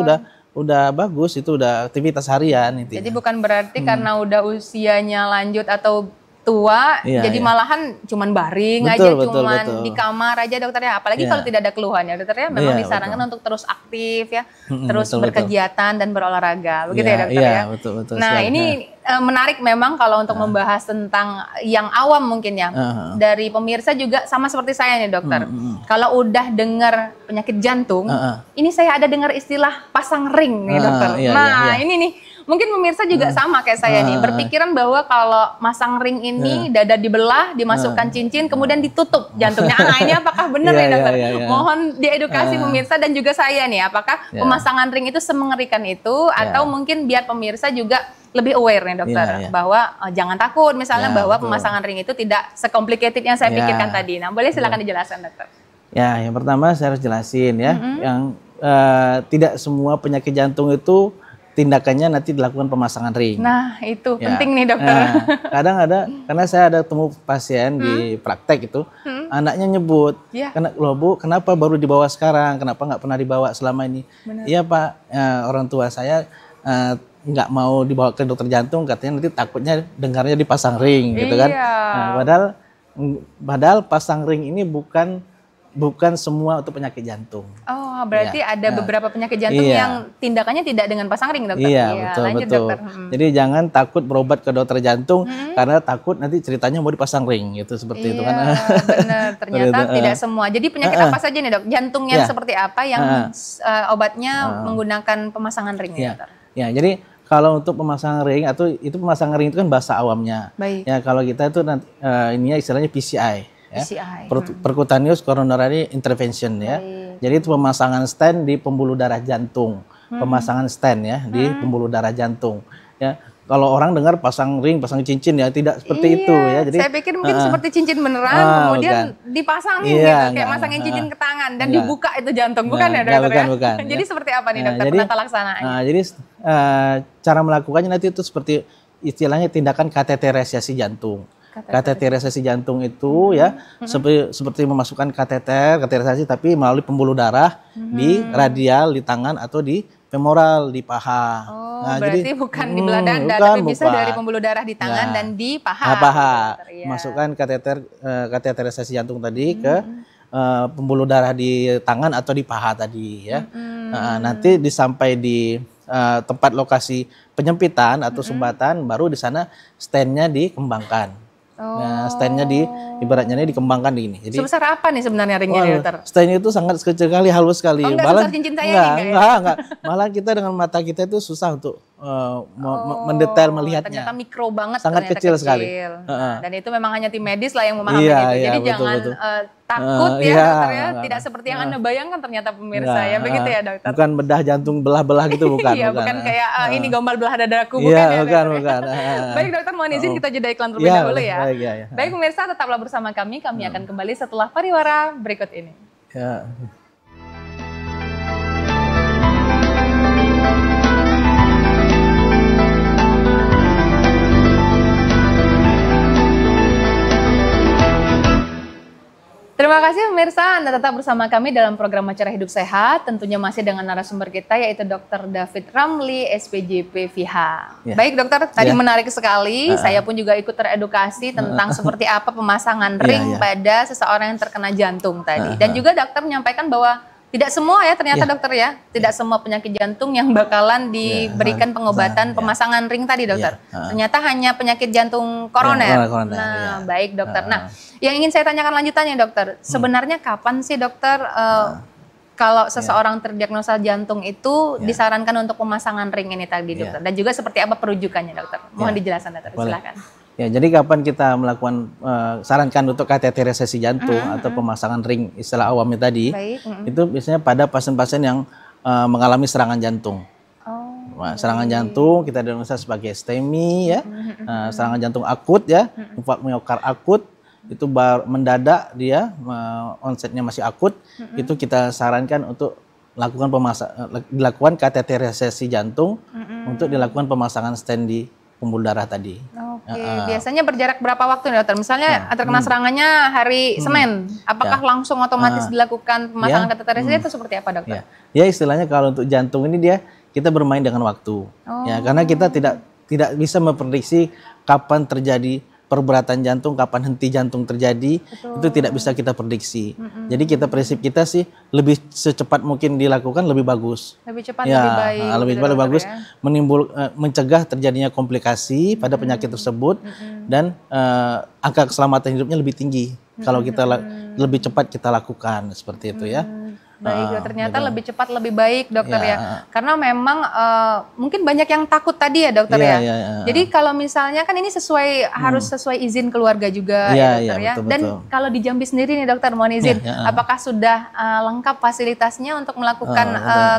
Speaker 2: udah bagus, itu udah aktivitas harian intinya.
Speaker 1: Jadi bukan berarti karena udah usianya lanjut atau tua, jadi malahan cuman baring aja, cuman di kamar aja dokter ya. Apalagi kalau tidak ada keluhan ya dokter ya, memang disarankan untuk terus aktif ya, terus berkegiatan dan berolahraga, begitu ya dokter ya.
Speaker 2: Betul,
Speaker 1: nah ini menarik memang kalau untuk membahas tentang yang awam mungkin ya, dari pemirsa juga sama seperti saya nih dokter. Kalau udah dengar penyakit jantung, ini saya ada dengar istilah pasang ring nih dokter. Ini nih. Mungkin pemirsa juga sama kayak saya nih, berpikiran bahwa kalau masang ring ini dada dibelah, dimasukkan cincin, kemudian ditutup jantungnya. Ini apakah benar ya dokter? Mohon diedukasi pemirsa dan juga saya nih, apakah pemasangan ring itu semengerikan itu, atau mungkin biar pemirsa juga lebih aware nih dokter, bahwa jangan takut misalnya bahwa pemasangan ring itu tidak sekomplikated yang saya pikirkan tadi. Nah boleh silakan dijelaskan dokter.
Speaker 2: Ya, yang pertama saya harus jelasin ya, yang tidak semua penyakit jantung itu tindakannya nanti dilakukan pemasangan ring.
Speaker 1: Nah itu penting nih dokter.
Speaker 2: Kadang ada, karena saya ada temu pasien di praktek itu, anaknya nyebut, loh Bu, kenapa baru dibawa sekarang, kenapa nggak pernah dibawa selama ini? Iya Pak, orang tua saya nggak mau dibawa ke dokter jantung, katanya nanti takutnya dengarnya dipasang ring gitu kan. Padahal pasang ring ini bukan semua untuk penyakit jantung.
Speaker 1: Oh, berarti ada beberapa penyakit jantung yang tindakannya tidak dengan pasang ring, dokter.
Speaker 2: Iya, betul. Dokter. Jadi jangan takut berobat ke dokter jantung karena takut nanti ceritanya mau dipasang ring gitu, seperti itu kan.
Speaker 1: Benar, ternyata tidak semua. Jadi penyakit apa saja nih, Dok? Jantungnya seperti apa yang obatnya menggunakan pemasangan ring, dokter? Ya,
Speaker 2: jadi kalau untuk pemasangan ring pemasangan ring itu kan bahasa awamnya.
Speaker 1: Baik.
Speaker 2: Ya, kalau kita itu nanti ininya istilahnya PCI. Ya, percutaneous coronary intervention ya. Jadi itu pemasangan stent di pembuluh darah jantung. Pemasangan stent ya di pembuluh darah jantung. Ya, kalau orang dengar pasang ring, pasang cincin ya tidak seperti itu ya. Jadi
Speaker 1: saya pikir mungkin seperti cincin beneran kemudian dipasangin gitu, kayak masangin cincin ke tangan dan dibuka itu jantung, bukan ya dokter?
Speaker 2: Bukan.
Speaker 1: Jadi seperti apa nih dokter penata laksanaannya?
Speaker 2: Jadi cara melakukannya nanti itu seperti istilahnya tindakan kateterisasi jantung. Kateterisasi jantung itu ya seperti memasukkan kateterisasi tapi melalui pembuluh darah di radial, di tangan atau di femoral, di paha.
Speaker 1: Berarti bukan di belah dada, tapi bisa dari pembuluh darah di tangan dan di paha.
Speaker 2: Masukkan kateterisasi jantung tadi ke pembuluh darah di tangan atau di paha tadi ya. Nanti disampai di tempat lokasi penyempitan atau sumbatan, baru di sana stennya dikembangkan. Nah, stennya ibaratnya ini dikembangkan di ini. Jadi
Speaker 1: sebesar apa nih sebenarnya ringnya, dokter?
Speaker 2: Stennya itu sangat kecil sekali, halus sekali.
Speaker 1: Malah cincin saya
Speaker 2: enggak. Malah kita dengan mata kita itu susah untuk mendetail melihatnya.
Speaker 1: Ternyata mikro banget,
Speaker 2: sangat kecil sekali.
Speaker 1: Dan itu memang hanya tim medis lah yang memahami itu. Jadi jangan takut ya dokter ya. Tidak seperti yang Anda bayangkan ternyata pemirsa ya. Begitu ya dokter.
Speaker 2: Bukan bedah jantung belah-belah gitu, bukan.
Speaker 1: Bukan kayak ini gombal belah dadaku, bukan ya.
Speaker 2: Bukan.
Speaker 1: Baik dokter, mohon izin kita jeda iklan terlebih dahulu ya. Baik pemirsa, tetaplah bersama kami. Kami akan kembali setelah pariwara berikut ini. Terima kasih pemirsa, Anda tetap bersama kami dalam program Acara Hidup Sehat. Tentunya masih dengan narasumber kita yaitu Dr. David Ramli, SPJP FIH. Baik dokter, tadi menarik sekali. Saya pun juga ikut teredukasi tentang seperti apa pemasangan ring pada seseorang yang terkena jantung tadi. Dan juga dokter menyampaikan bahwa tidak semua ya ternyata dokter ya, tidak semua penyakit jantung yang bakalan diberikan pengobatan pemasangan ring tadi dokter. Ternyata hanya penyakit jantung koroner. Baik dokter. Nah, yang ingin saya tanyakan lanjutannya dokter, sebenarnya kapan sih dokter kalau seseorang terdiagnosa jantung itu disarankan untuk pemasangan ring ini tadi dokter? Dan juga seperti apa perujukannya dokter? Mohon dijelaskan dokter, silakan.
Speaker 2: Ya, jadi kapan kita melakukan sarankan untuk kateterisasi jantung atau pemasangan ring istilah awamnya tadi, itu biasanya pada pasien-pasien yang mengalami serangan jantung.
Speaker 1: Oh,
Speaker 2: Serangan jantung kita diagnosa sebagai STEMI ya, serangan jantung akut ya, infak miokard akut itu mendadak dia onsetnya masih akut, itu kita sarankan untuk dilakukan kateterisasi jantung untuk dilakukan pemasangan stent di pembuluh darah tadi.
Speaker 1: Oke, biasanya berjarak berapa waktu nih dokter? Misalnya terkena serangannya hari Senin, apakah langsung otomatis dilakukan pemasangan kateterisasi itu seperti apa dokter?
Speaker 2: Ya istilahnya kalau untuk jantung ini kita bermain dengan waktu, ya karena kita tidak bisa memprediksi kapan terjadi perberatan jantung, kapan henti jantung terjadi, itu tidak bisa kita prediksi. Jadi prinsip kita sih lebih secepat mungkin dilakukan lebih bagus.
Speaker 1: Lebih cepat lebih baik.
Speaker 2: Lebih cepat lebih bagus, mencegah terjadinya komplikasi pada penyakit tersebut dan angka keselamatan hidupnya lebih tinggi kalau kita lebih cepat kita lakukan seperti itu ya.
Speaker 1: Baik, ternyata lebih cepat lebih baik dokter ya. Karena memang mungkin banyak yang takut tadi ya dokter ya. Jadi kalau misalnya kan ini harus sesuai izin keluarga juga ya dokter ya.
Speaker 2: Betul,
Speaker 1: dan kalau di Jambi sendiri nih dokter mohon izin, apakah sudah lengkap fasilitasnya untuk melakukan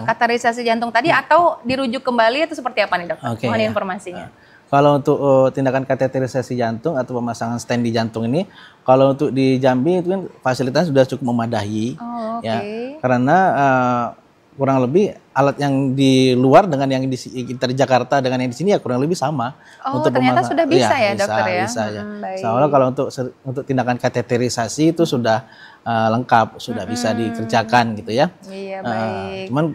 Speaker 1: kateterisasi jantung tadi atau dirujuk kembali atau seperti apa nih dokter? Mohon informasinya.
Speaker 2: Kalau untuk tindakan kateterisasi jantung atau pemasangan stent di jantung ini, kalau untuk di Jambi itu kan fasilitas sudah cukup memadai, ya, karena kurang lebih alat yang di luar dengan yang kita di Jakarta dengan yang di sini ya kurang lebih sama. Untuk
Speaker 1: ternyata sudah bisa ya dokter ya.
Speaker 2: Bisa ya. Soalnya kalau untuk tindakan kateterisasi itu sudah lengkap, sudah bisa dikerjakan gitu ya. Iya baik. Cuman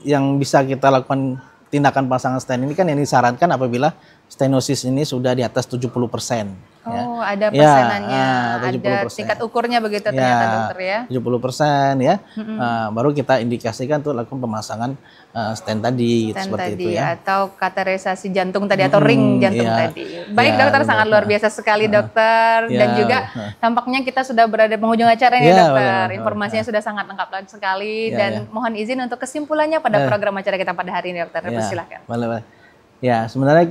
Speaker 2: yang bisa kita lakukan tindakan pasangan stent ini kan yang disarankan apabila stenosis ini sudah di atas 70%.
Speaker 1: Ada persenannya, ada tingkat ukurnya begitu ternyata dokter ya. 70%
Speaker 2: ya, baru kita indikasikan untuk lakukan pemasangan stent tadi, seperti itu ya.
Speaker 1: Atau kateterisasi jantung tadi atau ring jantung tadi. Baik dokter, sangat luar biasa sekali dokter. Dan juga tampaknya kita sudah berada di penghujung acara ini dokter. Informasinya sudah sangat lengkap sekali dan mohon izin untuk kesimpulannya pada program acara kita pada hari ini dokter. Silakan.
Speaker 2: Boleh. Ya, sebenarnya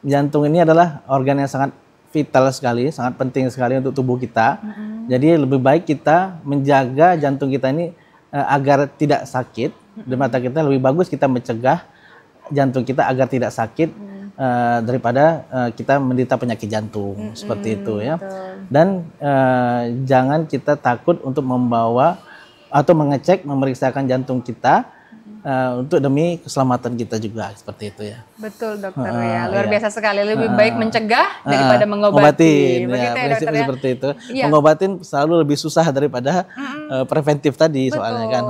Speaker 2: jantung ini adalah organ yang sangat vital sekali, sangat penting sekali untuk tubuh kita. Jadi lebih baik kita menjaga jantung kita ini agar tidak sakit. Di mata kita lebih bagus kita mencegah jantung kita agar tidak sakit daripada kita menderita penyakit jantung seperti itu ya. Dan jangan kita takut untuk membawa atau memeriksakan jantung kita untuk demi keselamatan kita juga seperti itu ya.
Speaker 1: Betul dokter ya, luar biasa sekali. Lebih baik mencegah daripada mengobati. Begitu ya dokter ya.
Speaker 2: Seperti itu. Mengobatin selalu lebih susah daripada preventif tadi. Betul. Soalnya kan.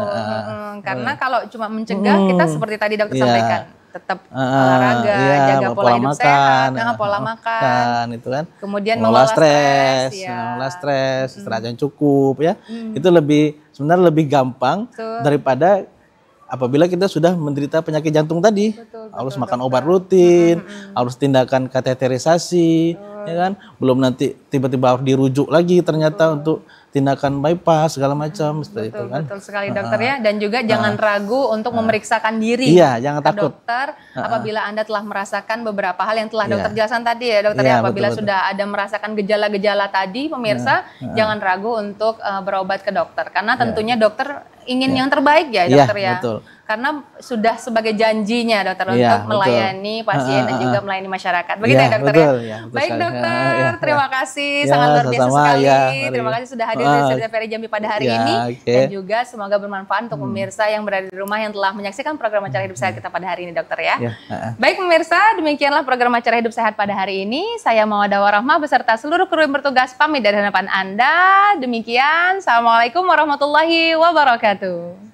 Speaker 1: Karena kalau cuma mencegah kita seperti tadi dokter sampaikan, tetap olahraga, jaga pola hidup sehat, pola makan,
Speaker 2: itu kan.
Speaker 1: Kemudian mengelola stres,
Speaker 2: istirahat yang cukup ya. Itu sebenarnya lebih gampang daripada apabila kita sudah menderita penyakit jantung tadi. Harus makan obat rutin, harus tindakan kateterisasi, ya kan? Belum nanti tiba-tiba harus dirujuk lagi ternyata untuk tindakan bypass segala macam seperti itu kan.
Speaker 1: Betul sekali dokter ya, dan juga jangan ragu untuk memeriksakan diri.
Speaker 2: Iya, jangan takut.
Speaker 1: Dokter, apabila Anda telah merasakan beberapa hal yang telah dokter jelaskan tadi ya dokter ya, apabila sudah ada merasakan gejala-gejala tadi, pemirsa jangan ragu untuk berobat ke dokter, karena tentunya dokter ingin yang terbaik ya dokter ya. Betul. Karena sudah sebagai janjinya dokter untuk melayani pasien dan juga melayani masyarakat. Begitu ya dokter ya? Baik dokter, terima kasih, sangat luar biasa sekali. Terima kasih sudah hadir di TVRI Jambi pada hari ini. Dan juga semoga bermanfaat untuk pemirsa yang berada di rumah yang telah menyaksikan program acara Hidup Sehat kita pada hari ini dokter ya. Baik pemirsa, demikianlah program acara Hidup Sehat pada hari ini. Saya Mawada Warahmah beserta seluruh kru yang bertugas pamit dari hadapan Anda. Demikian, Assalamualaikum warahmatullahi wabarakatuh.